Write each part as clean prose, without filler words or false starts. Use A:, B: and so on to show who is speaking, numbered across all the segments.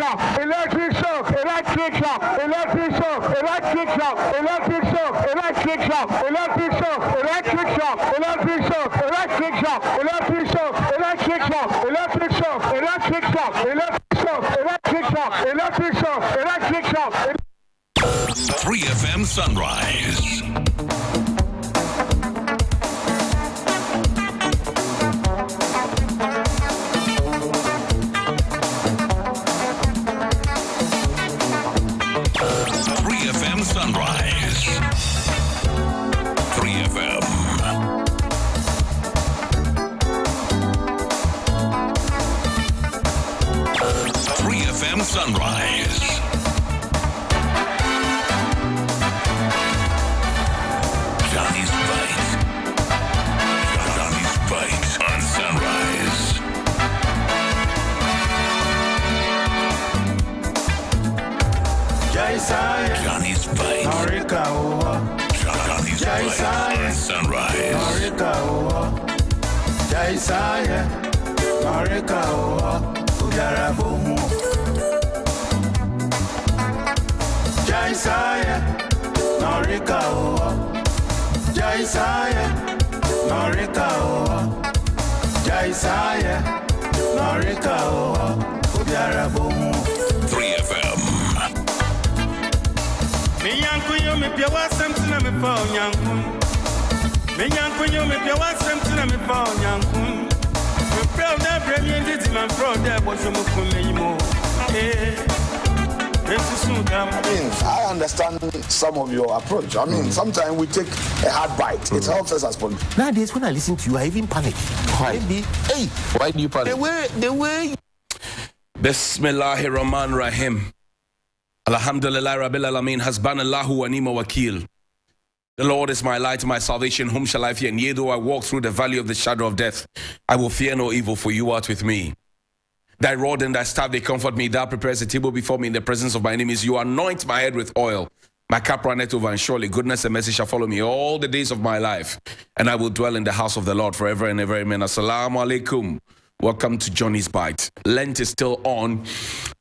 A: shock, electric shock, electric shock, electric shock, electric shock, electric shock, electric shock, electric shock, electric shock, electric shock, electric shock, electric shock, electric shock, electric shock, electric shock, electric shock, electric shock, electric shock, electric shock.
B: 3FM Sunrise. Sunrise. 3FM. 3FM Sunrise. Johnny's Bite. Johnny's Bite on Sunrise. Johnny's Bite. Johnny's Bite on Sunrise.
C: Me yankunyo me pia wasem tina me pa onyankun. Me yankunyo me pia wasem tina me pa onyankun. Me proud that premier did man proud that but you mukun me mo.
D: I understand some of your approach. I mean, sometimes we take a hard bite. It helps us as politicians.
E: Nowadays, when I listen to you, I even panic.
F: Why?
E: Hey,
F: Why do you panic?
E: The way.
G: Bismillahirrahmanirrahim. Alhamdulillah Rabbil Alameen. Hasbanallahu wa ni'ma wakil. The Lord is my light, my salvation. Whom shall I fear? And yea, though I walk through the valley of the shadow of death, I will fear no evil, for you art with me. Thy rod and thy staff, they comfort me. Thou prepares a table before me in the presence of my enemies. You anoint my head with oil. My cup runneth over, and surely goodness and mercy shall follow me all the days of my life. And I will dwell in the house of the Lord forever and ever. Amen. Assalamu alaikum. Welcome to Johnny's Bite. Lent is still on,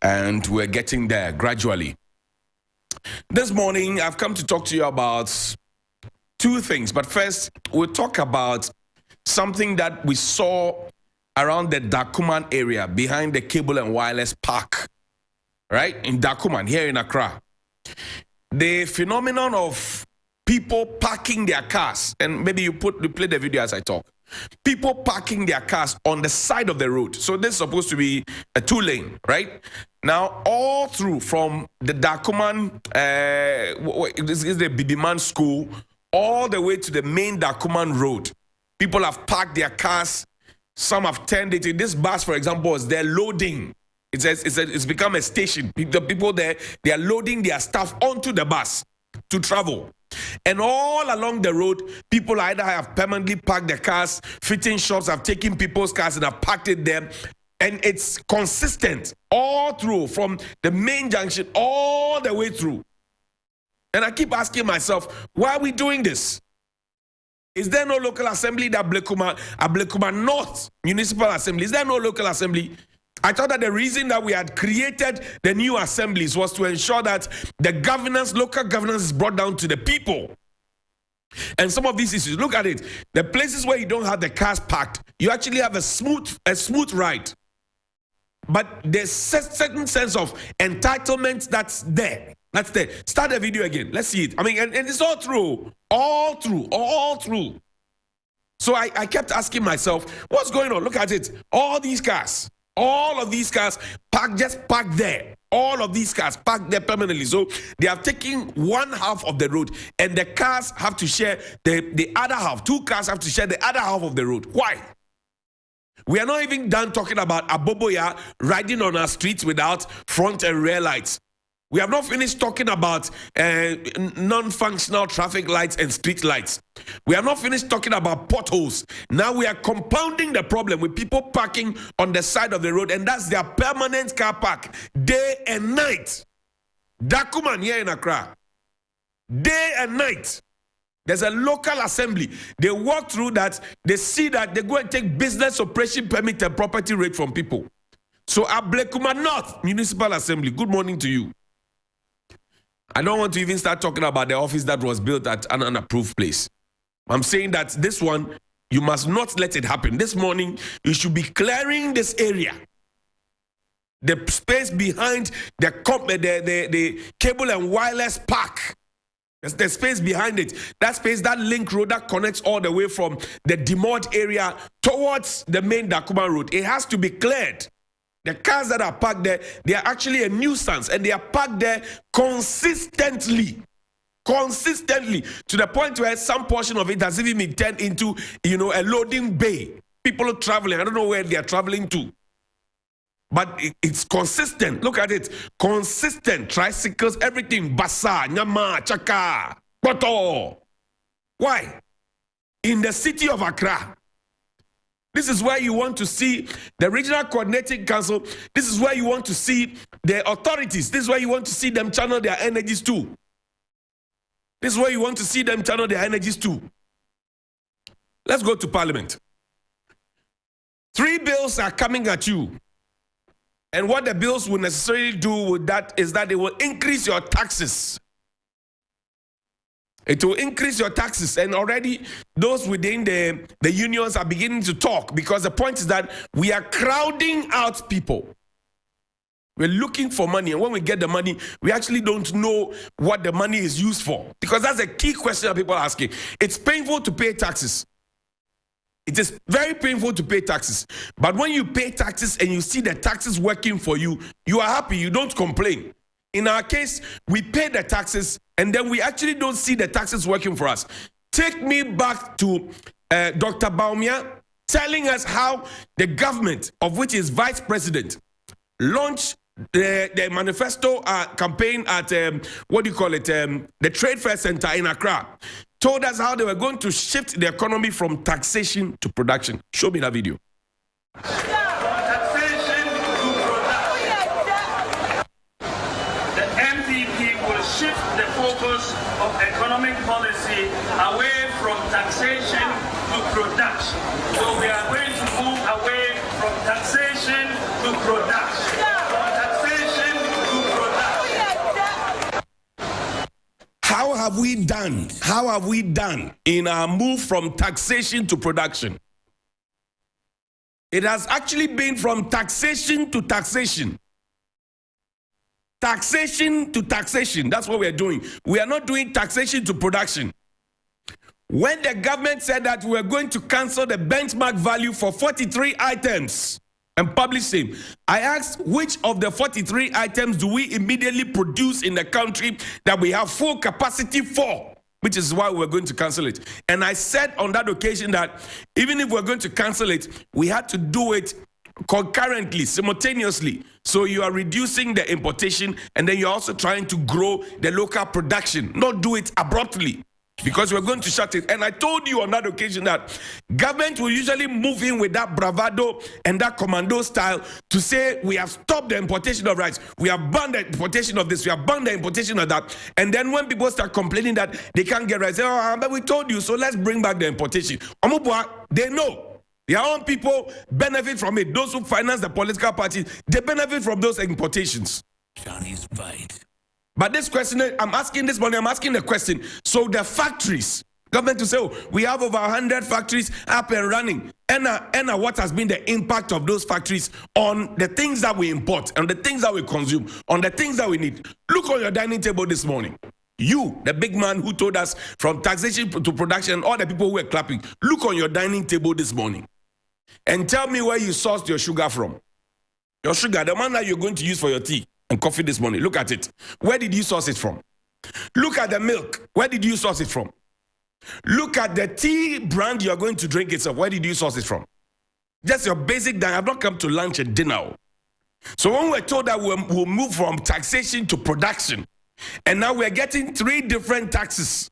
G: and we're getting there gradually. This morning, I've come to talk to you about two things. But first, we'll talk about something that we saw around the Dakuman area behind the Cable and Wireless Park, right? In Dakuman, here in Accra. The phenomenon of people parking their cars, and maybe you play the video as I talk. People parking their cars on the side of the road. So this is supposed to be a 2-lane, right? Now, all through from the Dakuman, this is the Bibiman school, all the way to the main Dakuman road. People have parked their cars. Some have turned it. This bus, for example, is they're loading. It's become a station. The people there, they are loading their stuff onto the bus to travel. And all along the road, people either have permanently parked their cars, fitting shops have taken people's cars and have parked it there. And it's consistent all through, from the main junction all the way through. And I keep asking myself, why are we doing this? Is there no local assembly that Ablekuma North Municipal Assembly? Is there no local assembly? I thought that the reason that we had created the new assemblies was to ensure that the governance, local governance, is brought down to the people. And some of these issues, look at it. The places where you don't have the cars parked, you actually have a smooth ride. But there's a certain sense of entitlement that's there. That's there. Start the video again. Let's see it. I mean, and it's all through. All through. So I kept asking myself, what's going on? Look at it. All these cars. All of these cars just parked there. All of these cars parked there permanently. So they have taken one half of the road, and the cars have to share the other half. Two cars have to share the other half of the road. Why? We are not even done talking about Aboboya riding on our streets without front and rear lights. We have not finished talking about non-functional traffic lights and street lights. We have not finished talking about potholes. Now we are compounding the problem with people parking on the side of the road, and that's their permanent car park, day and night. Dakuman here in Accra, day and night. There's a local assembly. They walk through that, they see that, they go and take business operation permit and property rate from people. So Ablekuma North Municipal Assembly, good morning to you. I don't want to even start talking about the office that was built at an unapproved place. I'm saying that this one, you must not let it happen. This morning, you should be clearing this area. The space behind the cable and wireless park. There's the space behind it. That space, that link road that connects all the way from the Demod area towards the main Dakuma Road. It has to be cleared. The cars that are parked there, they are actually a nuisance, and they are parked there consistently, to the point where some portion of it has even been turned into, a loading bay. People are traveling. I don't know where they are traveling to. But it's consistent. Look at it. Consistent. Tricycles, everything. Basa, Nyama, Chaka, Koto. Why? In the city of Accra. This is where you want to see the Regional Coordinating Council. This is where you want to see the authorities. This is where you want to see them channel their energies to. This is where you want to see them channel their energies to. Let's go to Parliament. 3 bills are coming at you. And what the bills will necessarily do with that is that they will increase your taxes. It will increase your taxes, and already those within the unions are beginning to talk, because the point is that we are crowding out people. We're looking for money, and when we get the money, we actually don't know what the money is used for, because that's a key question that people are asking. It's painful to pay taxes. It is very painful to pay taxes. But when you pay taxes and you see the taxes working for you, you are happy, you don't complain. In our case, we pay the taxes and then we actually don't see the taxes working for us. Take me back to Dr. Bawumia telling us how the government, of which is vice president, launched the manifesto campaign at, the Trade Fair Center in Accra. Told us how they were going to shift the economy from taxation to production. Show me that video.
F: Taxation to production. The MPP will shift the focus of economic policy away from taxation to production. So we are going to move away from taxation to production.
G: How have we done? How have we done in our move from taxation to production? It has actually been from taxation to taxation. Taxation to taxation. That's what we are doing. We are not doing taxation to production. When the government said that we were going to cancel the benchmark value for 43 items and publish them, I asked, which of the 43 items do we immediately produce in the country that we have full capacity for, which is why we're going to cancel it. And I said on that occasion that even if we're going to cancel it, we had to do it concurrently, simultaneously. So you are reducing the importation, and then you're also trying to grow the local production, not do it abruptly, because we're going to shut it. And I told you on that occasion that government will usually move in with that bravado and that commando style to say we have stopped the importation of rice, we have banned the importation of this, we have banned the importation of that. And then when people start complaining that they can't get rice, say, oh, but we told you, so let's bring back the importation. They know. Their own people benefit from it. Those who finance the political parties, they benefit from those importations.
B: Johnny's Bite.
G: But this question, I'm asking this morning, I'm asking the question. So the factories, government to say, oh, we have over 100 factories up and running. And what has been the impact of those factories on the things that we import, on the things that we consume, on the things that we need? Look on your dining table this morning. You, the big man who told us from taxation to production, all the people who were clapping, look on your dining table this morning and tell me where you sourced your sugar from. Your sugar, the one that you're going to use for your tea and coffee this morning. Look at it. Where did you source it from? Look at the milk. Where did you source it from? Look at the tea brand you're going to drink itself. Where did you source it from? Just your basic diet. I've not come to lunch and dinner. So when we're told that we'll move from taxation to production, and now we're getting 3 different taxes,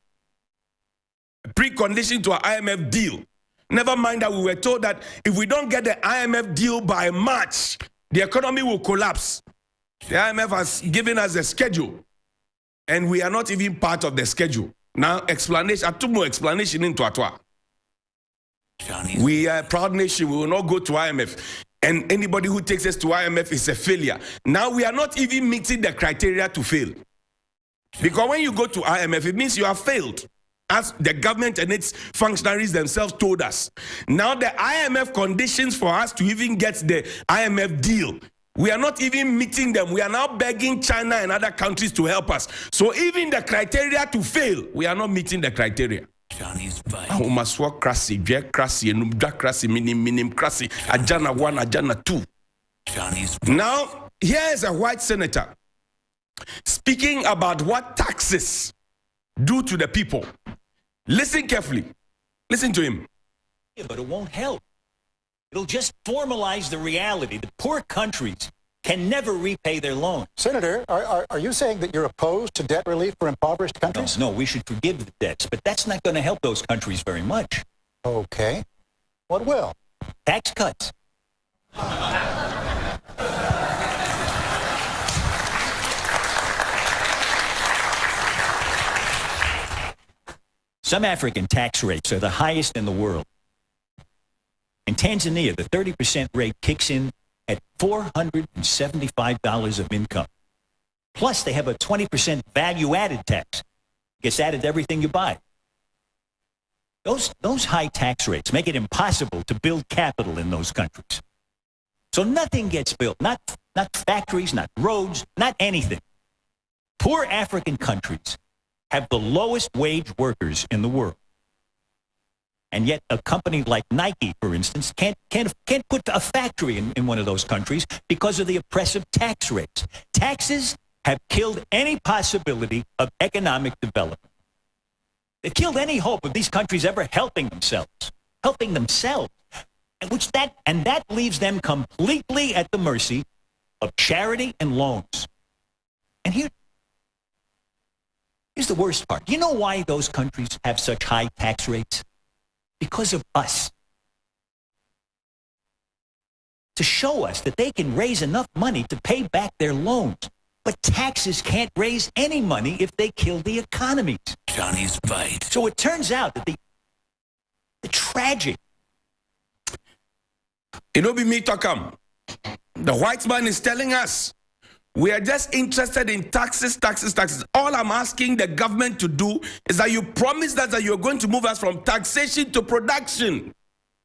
G: precondition to an IMF deal. Never mind that we were told that if we don't get the IMF deal by March, the economy will collapse. The IMF has given us a schedule, and we are not even part of the schedule. Now, explanation, I took more explanation into Atwa. We are a proud nation. We will not go to IMF. and anybody who takes us to IMF is a failure. Now we are not even meeting the criteria to fail. Because when you go to IMF, it means you have failed, as the government and its functionaries themselves told us. Now the IMF conditions for us to even get the IMF deal, we are not even meeting them. We are now begging China and other countries to help us. So even the criteria to fail, we are not meeting the criteria.
B: Johnny's Bite.
G: Maswa krasi, Jack krasi, Enumda krasi, minim krasi, Ajana 1, Ajana 2.
B: Johnny's Bite.
G: Now, here is a white senator speaking about what taxes do to the people. Listen carefully. Listen to him.
H: But it won't help. It'll just formalize the reality that poor countries can never repay their loans.
I: Senator, are you saying that you're opposed to debt relief for impoverished countries?
H: No, we should forgive the debts, but that's not going to help those countries very much.
I: Okay. What will?
H: Tax cuts. Some African tax rates are the highest in the world. In Tanzania, the 30% rate kicks in at $475 of income. Plus, they have a 20% value-added tax. Gets added to everything you buy. Those high tax rates make it impossible to build capital in those countries. So nothing gets built, not factories, not roads, not anything. Poor African countries have the lowest wage workers in the world. And yet a company like Nike, for instance, can't put a factory in one of those countries because of the oppressive tax rates. Taxes have killed any possibility of economic development. They've killed any hope of these countries ever helping themselves. And that leaves them completely at the mercy of charity and loans. And here's the worst part. You know why those countries have such high tax rates? Because of us. To show us that they can raise enough money to pay back their loans. But taxes can't raise any money if they kill the economies.
B: Johnny's Bite.
H: So it turns out that the tragic.
G: It'll be me, Tokam. The white man is telling us we are just interested in taxes. All I'm asking the government to do is that you promise that you're going to move us from taxation to production.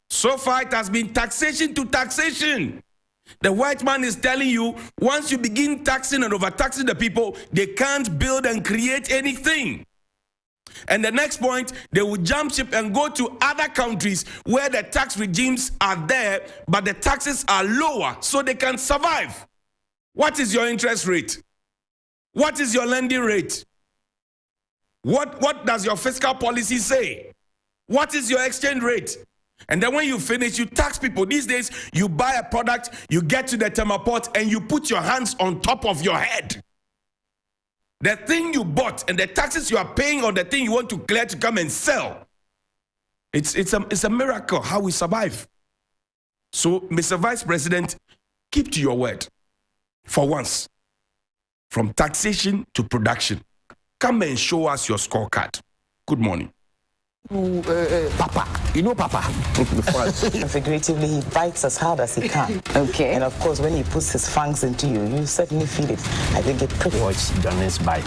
G: So far, it has been taxation to taxation. The white man is telling you, once you begin taxing and overtaxing the people, they can't build and create anything. And the next point, they will jump ship and go to other countries where the tax regimes are there, but the taxes are lower, so they can survive. What is your interest rate? What is your lending rate? What does your fiscal policy say? What is your exchange rate? And then when you finish, you tax people. These days, you buy a product, you get to the thermoport, and you put your hands on top of your head. The thing you bought and the taxes you are paying on the thing you want to clear to come and sell. It's a miracle how we survive. So, Mr. Vice President, keep to your word. For once, from taxation to production, come and show us your scorecard. Good morning.
E: Papa, you know Papa.
J: Figuratively, he bites as hard as he can.
K: Okay.
J: And of course, when he puts his fangs into you, you certainly feel it. I think it pretty.
E: Watch Johnny's Bite.